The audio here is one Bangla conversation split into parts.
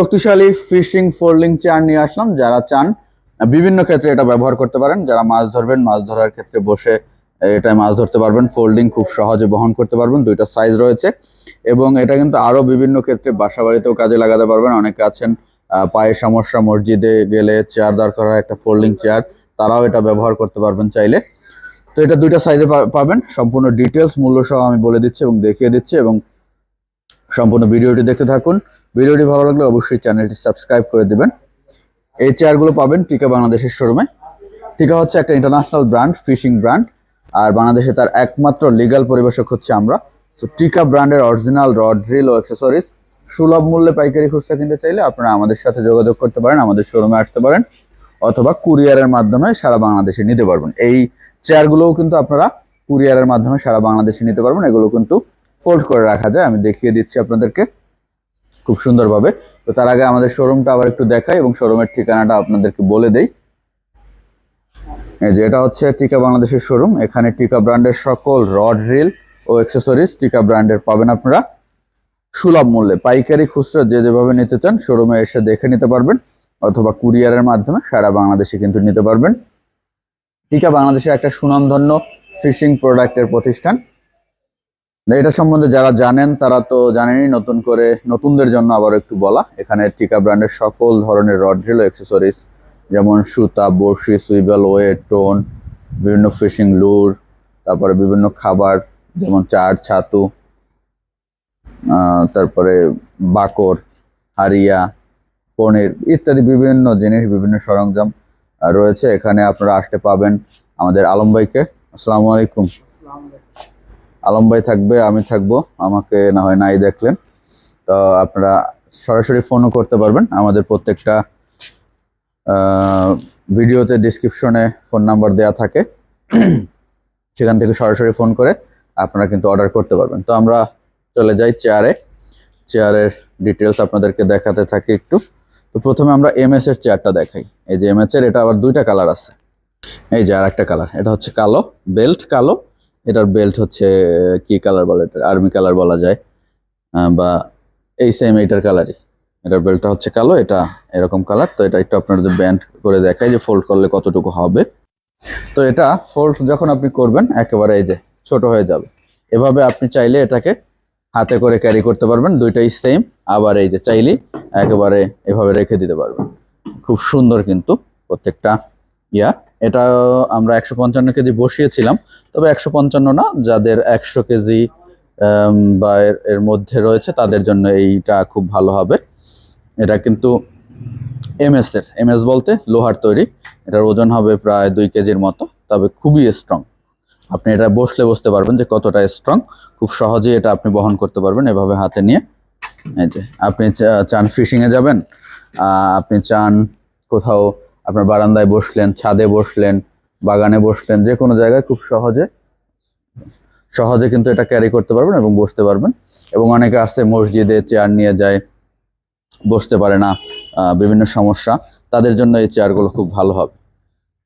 শক্তিশালী ফিশিং ফোল্ডিং চেয়ার নিয়ে আসলাম। যারা চান বিভিন্ন ক্ষেত্রে এটা ব্যবহার করতে পারেন, যারা মাছ ধরবেন, মাছ ধরার ক্ষেত্রে বসে এটা মাছ ধরতে পারবেন। ফোল্ডিং খুব সহজে বহন করতে পারবেন, দুইটা সাইজ রয়েছে এবং এটা কিন্তু আরো বিভিন্ন ক্ষেত্রে বাসা বাড়িতেও কাজে লাগাতে পারবেন। অনেকে আছেন পায়ের সমস্যা, মসজিদে গেলে চেয়ার দরকার হয়, একটা ফোল্ডিং চেয়ার, তারাও এটা ব্যবহার করতে পারবেন চাইলে। তো এটা দুইটা সাইজে পাবেন। সম্পূর্ণ ডিটেলস মূল্য সহ আমি বলে দিচ্ছি এবং দেখিয়ে দিচ্ছি, এবং সম্পূর্ণ ভিডিওটি দেখতে থাকুন। ভিডিওটি ভালো লাগলে অবশ্যই চ্যানেলটি সাবস্ক্রাইব করে দিবেন। এই চেয়ারগুলো পাবেন টিকা বাংলাদেশের শোরুমে। টিকা হচ্ছে একটা ইন্টারন্যাশনাল ব্র্যান্ড, ফিশিং ব্র্যান্ড, আর বাংলাদেশে তার একমাত্র লিগ্যাল পরিবেশক হচ্ছে আমরা। সো টিকা ব্র্যান্ডের অরিজিনাল রড, ড্রিল ও অ্যাক্সেসরিজ সুলভ মূল্যে পাইকারি খুচরা কিনতে চাইলে আপনারা আমাদের সাথে যোগাযোগ করতে পারেন, আমাদের শোরুমে আসতে পারেন, অথবা কুরিয়ারের মাধ্যমে সারা বাংলাদেশে নিতে পারবেন। এই চেয়ারগুলোও কিন্তু আপনারা কুরিয়ারের মাধ্যমে সারা বাংলাদেশে নিতে পারবেন। এগুলো কিন্তু ফোল্ড করে রাখা যায়, আমি দেখিয়ে দিচ্ছি আপনাদেরকে খুব সুন্দরভাবে। তো তার আগে আমাদের শোরুমটা আবার একটু দেখাই এবং শোরুমের ঠিকানাটা আপনাদেরকে বলে দেই। এই যে এটা হচ্ছে টিকা বাংলাদেশের শোরুম। এখানে টিকা ব্র্যান্ডের সকল রড, রিল ও অ্যাক্সেসরিজ টিকা ব্র্যান্ডের পাবেন আপনারা সুলভ মূল্যে। পাইকারি খুচরা যে যেভাবে নিতে চান শোরুমে এসে দেখে নিতে পারবেন, অথবা কুরিয়ারের মাধ্যমে সারা বাংলাদেশে কিন্তু নিতে পারবেন। টিকা বাংলাদেশের একটা সুনামধন্য ফিশিং প্রোডাক্টের প্রতিষ্ঠান। এটা সম্বন্ধে যারা জানেন তারা তো জানেনই, নতুন করে নতুনদের জন্য আবার একটু বলা। এখানে টিকা ব্র্যান্ডের সকল ধরনের রড, ড্রিল ও অ্যাক্সেসরিজ, যেমন সুতা, বড়শি, সুইবেল, ওয়েট, টোন, বিভিন্ন ফিশিং লুর, তারপরে বিভিন্ন খাবার যেমন চার, ছাতু, তারপরে বাকর, হারিয়া, পনির ইত্যাদি বিভিন্ন জিনিস, বিভিন্ন সরঞ্জাম রয়েছে। এখানে আপনারা আসতে পাবেন আমাদের আলম ভাইকে। আসসালামু আলাইকুম। আলম ভাই থাকবে, আমি থাকবো, আমাকে না হয় নাই দেখলেন। তো আপনারা সরাসরি ফোনও করতে পারবেন। আমাদের প্রত্যেকটা ভিডিওতে ডিসক্রিপশনে ফোন নাম্বার দেওয়া থাকে, সেখান থেকে সরাসরি ফোন করে আপনারা কিন্তু অর্ডার করতে পারবেন। তো আমরা চলে যাই চেয়ারের ডিটেলস আপনাদেরকে দেখাতে থাকি একটু। তো প্রথমে আমরা এমএস এর চেয়ারটা দেখাই। এই যে এমএস এর, এটা আবার দুইটা কালার আছে। এই যে আর একটা কালার, এটা হচ্ছে কালো, বেল্ট কালো। এটার বেল্ট হচ্ছে কি কালার বলে, এটা আর্মি কালার বলা যায়, বা এই সেম এইটার কালারই। এটার বেল্টটা হচ্ছে কালো, এটা এরকম কালার। তো এটা একটু আপনাদের ব্যান্ড করে দেখাই যে ফোল্ড করলে কতটুকু হবে। তো এটা ফোল্ড যখন আপনি করবেন একেবারে এই যে ছোট হয়ে যাবে। এভাবে আপনি চাইলে এটাকে হাতে করে ক্যারি করতে পারবেন, দুইটাই সেম। আবার এই যে চাইলেই একেবারে এভাবে রেখে দিতে পারবেন। খুব সুন্দর কিন্তু প্রত্যেকটা ইয়া। এটা আমরা 155 কেজি বসিয়েছিলাম, তবে 155 না, যাদের 100 কেজি বা এর মধ্যে রয়েছে তাদের জন্য এইটা খুব ভালো হবে। এটা কিন্তু এমএস বলতে লোহার তৈরি। এটার ওজন হবে প্রায় 2 কেজির মতো, তবে খুবই স্ট্রং। আপনি এটা বসলে বুঝতে পারবেন যে কতটা স্ট্রং। খুব সহজেই এটা আপনি বহন করতে পারবেন এভাবে হাতে নিয়ে। এই যে আপনি চান ফিশিংয়ে যাবেন, আপনি চান কোথাও আপনার বারান্দায় বসলেন, ছাদে বসলেন, বাগানে বসলেন, যে কোনো জায়গায় খুব সহজে কিন্তু এটা ক্যারি করতে পারবেন এবং বসতে পারবেন। এবং অনেকে আসছে মসজিদে চেয়ার নিয়ে যায়, বসতে পারে না, বিভিন্ন সমস্যা, তাদের জন্য এই চেয়ারগুলো খুব ভালো হবে।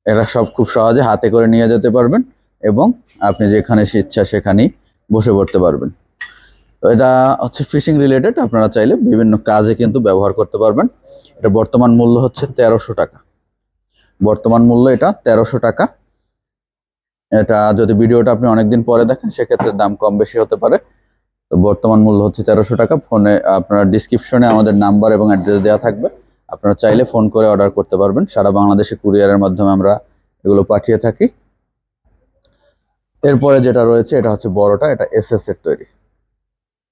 এরা সব খুব সহজে হাতে করে নিয়ে যেতে পারবেন এবং আপনি যেখানে ইচ্ছা সেখানেই বসে পড়তে পারবেন। তো এটা হচ্ছে ফিশিং রিলেটেড, আপনারা চাইলে বিভিন্ন কাজে কিন্তু ব্যবহার করতে পারবেন। এটা বর্তমান মূল্য হচ্ছে 1300 টাকা। বর্তমান মূল্য এটা 1300 টাকা। এটা যদি ভিডিওটা আপনি অনেকদিন পরে দেখেন সেক্ষেত্রে দাম কম বেশি হতে পারে। তো বর্তমান মূল্য হচ্ছে 1300 টাকা। ফোনে আপনার ডিসক্রিপশনে আমাদের নাম্বার এবং অ্যাড্রেস দেওয়া থাকবে, আপনারা চাইলে ফোন করে অর্ডার করতে পারবেন। সারা বাংলাদেশে কুরিয়ারের মাধ্যমে আমরা এগুলো পাঠিয়ে থাকি। এরপরে যেটা রয়েছে এটা হচ্ছে বড়টা, এটা এসএস এর তৈরি।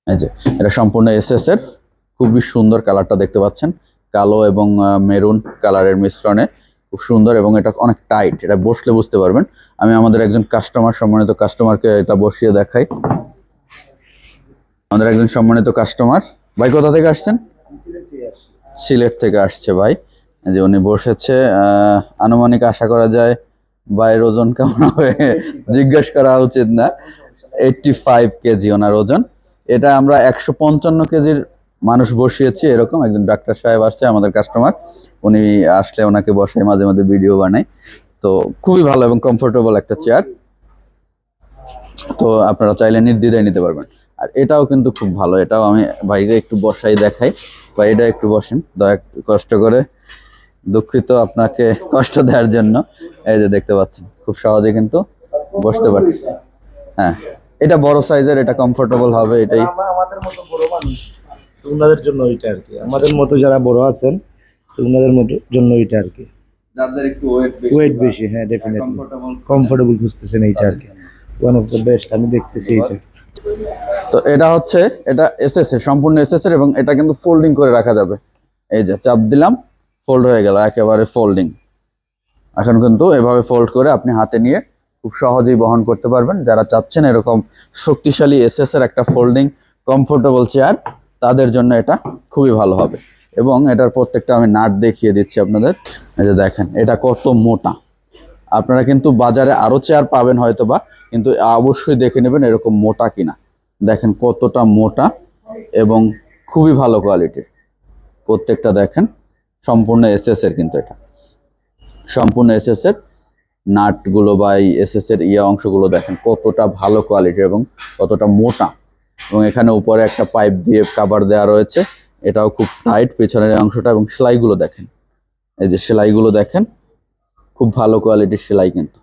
এই যে এটা সম্পূর্ণ এসএস এর, খুবই সুন্দর কালারটা দেখতে পাচ্ছেন, কালো এবং মেরুন কালারের মিশ্রণে খুব সুন্দর, এবং এটা অনেক টাইট। এটা বসলে বুঝতে পারবেন। আমি আমাদের একজন সম্মানিত কাস্টমারকে এটা বসিয়ে দেখাই। আমাদের একজন সম্মানিত কাস্টমার, ভাই কোথা থেকে আসছেন? সিলেট থেকে আসছে ভাই। যে উনি বসেছে, আনুমানিক আশা করা যায় ভাইয়ের ওজন কেমন হবে জিজ্ঞেস করা উচিত না, 85 কেজি ওনার ওজন। এটা আমরা 155 কেজির মানুষ বসিয়েছি, এরকম একজন ডাক্তার সাহেব আসছে আমাদের কাস্টমার, উনি আসলে ওনাকে বসাই, মাঝে মাঝে ভিডিও বানাই। তো খুবই ভালো এবং কমফোর্টেবল একটা চেয়ার। তো আপনারা চাইলে নির্দ্বিধায় নিতে পারবেন। আর এটাও কিন্তু খুব ভালো, এটাও আমি ভাইকে একটু বসাই দেখাই। বা এটা একটু বসেন দয়া একটু কষ্ট করে, দুঃখিত আপনাকে কষ্ট দেওয়ার জন্য। এই যে দেখতে পাচ্ছেন খুব সহজে কিন্তু বসতে পারছি। হ্যাঁ, এটা বড় সাইজের, এটা কমফোর্টেবল হবে এটাই। আমাদের মতো বড় মানুষ তো ওনাদের জন্য ওইটা আর কি, আমাদের মতো যারা বড় আছেন তো ওনাদের মতো জন্য ওইটা আর কি, যাদের একটু ওয়েট বেশি। হ্যাঁ ডেফিনেটলি কমফোর্টেবল খুঁজতেছেন এইটা আর কি, ওয়ান অফ দ্য বেস্ট আমি দেখতেছি এইটা। তো এটা হচ্ছে, এটা এসএস এর, সম্পূর্ণ এসএস এর, এবং এটা কিন্তু ফোল্ডিং করে রাখা যাবে। এই যে চাপ দিলাম, ফোল্ড হয়ে গেল, একেবারে ফোল্ডিং। এখন কিন্তু এভাবে ফোল্ড করে আপনি হাতে নিয়ে খুব সহজেই বহন করতে পারবেন। যারা চাচ্ছেন এরকম শক্তিশালী এসএস এর একটা ফোল্ডিং কমফোর্টেবল চেয়ার, তাদের জন্য এটা খুবই ভালো হবে। এবং এটার প্রত্যেকটা আমি নাট দেখিয়ে দিচ্ছি আপনাদের। এই যে দেখেন এটা কত মোটা। আপনারা কিন্তু বাজারে আরো চেয়ার পাবেন হয়তোবা, কিন্তু অবশ্যই দেখে নেবেন এরকম মোটা কিনা। দেখেন কতটা মোটা এবং খুবই ভালো কোয়ালিটির। প্রত্যেকটা দেখেন সম্পূর্ণ এসএস এর, কিন্তু এটা সম্পূর্ণ এসএস এর। নাটগুলো বা এই এসএস এর অংশগুলো দেখেন কতটা ভালো কোয়ালিটির এবং কতটা মোটা। এবং এখানে উপরে একটা পাইপ দিয়ে কভার দেওয়া রয়েছে, এটাও খুব টাইট পেছনের অংশটা। এবং সেলাইগুলো দেখেন, এই যে সেলাইগুলো দেখেন খুব ভালো কোয়ালিটির সেলাই, কিন্তু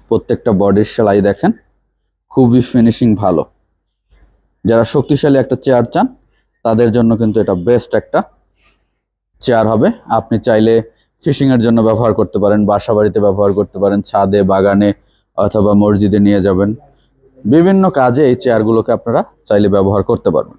প্রত্যেকটা বডির সেলাই দেখেন খুবই ফিনিশিং ভালো। যারা শক্তিশালী একটা চেয়ার চান তাদের জন্য কিন্তু এটা বেস্ট একটা চেয়ার হবে। আপনি চাইলে ফিশিং এর জন্য ব্যবহার করতে পারেন, বাসা বাড়িতে ব্যবহার করতে পারেন, ছাদে, বাগানে অথবা মসজিদে নিয়ে যাবেন। বিভিন্ন কাজে এই চেয়ারগুলোকে আপনারা চাইলে ব্যবহার করতে পারবেন।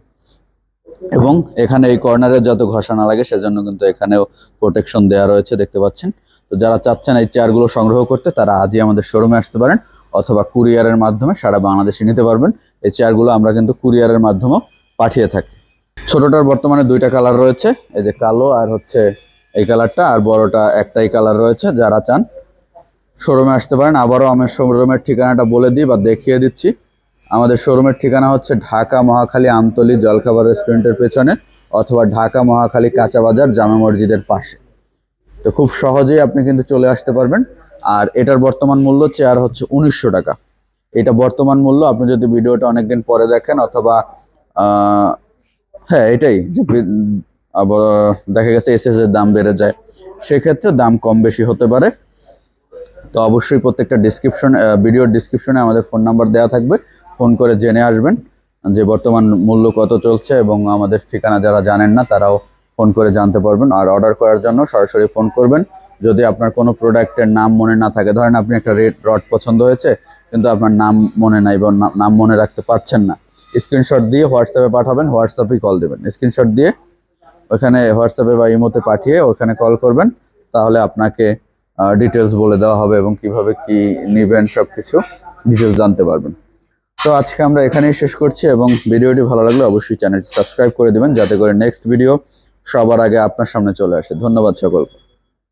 এবং এখানে এই কর্নারে যত ঘষা না লাগে সেজন্য কিন্তু এখানেও প্রোটেকশন দেওয়া রয়েছে, দেখতে পাচ্ছেন। তো যারা চাচ্ছেন এই চেয়ারগুলো সংগ্রহ করতে, তারা আজই আমাদের শোরুমে আসতে পারেন, অথবা কুরিয়ারের মাধ্যমে সারা বাংলাদেশে নিতে পারবেন। এই চেয়ারগুলো আমরা কিন্তু কুরিয়ারের মাধ্যমেও পাঠিয়ে থাকি। ছোটটার বর্তমানে দুইটা কালার রয়েছে, এই যে কালো আর হচ্ছে এই কালারটা, আর বড়টা একটাই কালার রয়েছে। যারা চান শোরুমে আসতে পারেন। আবারও আমি শোরুমের ঠিকানাটা বলে দিই বা দেখিয়ে দিচ্ছি। আমাদের শোরুমের ঠিকানা হচ্ছে ঢাকা মহাখালী আমতলী জলখাবার রেস্টুরেন্টের পেছনে, অথবা ঢাকা মহাখালী কাঁচা বাজার জামে মসজিদের পাশে। তো খুব সহজেই আপনি কিন্তু চলে আসতে পারবেন। আর এটার বর্তমান মূল্য চেয়ার হচ্ছে 1900 টাকা। এটা বর্তমান মূল্য। আপনি যদি ভিডিওটা অনেকদিন পরে দেখেন, অথবা হ্যাঁ এটাই যে আবার দেখা গেছে এসএস এর দাম বেড়ে যায়, সেক্ষেত্রে দাম কম বেশি হতে পারে। তো অবশ্যই প্রত্যেকটা ভিডিওর ডিসক্রিপশনে আমাদের ফোন নাম্বার দেওয়া থাকবে, ফোন করে জেনে আসবেন যে বর্তমান মূল্য কত চলছে। এবং আমাদের ঠিকানা যারা জানেন না তারাও ফোন করে জানতে পারবেন। আর অর্ডার করার জন্য সরাসরি ফোন করবেন। যদি আপনার কোনো প্রোডাক্টের নাম মনে না থাকে, ধরেন আপনি একটা রেড রড পছন্দ হয়েছে কিন্তু আপনার নাম মনে নাই বা নাম মনে রাখতে পারছেন না, স্ক্রিনশট দিয়ে হোয়াটসঅ্যাপে পাঠাবেন, হোয়াটসঅ্যাপেই কল দেবেন। স্ক্রিনশট দিয়ে ওখানে হোয়াটসঅ্যাপে বা ইমোতে পাঠিয়ে ওখানে কল করবেন, তাহলে আপনাকে ডিটেলস বলে দেওয়া হবে এবং কিভাবে কি নেবেন সব কিছু ডিটেলস জানতে পারবেন। তো আজকে আমরা এখানেই শেষ করছি, এবং ভিডিওটি ভালো লাগলে অবশ্যই চ্যানেলটি সাবস্ক্রাইব করে দেবেন, যাতে করে নেক্সট ভিডিও সবার আগে আপনার সামনে চলে আসে। ধন্যবাদ সকলকে।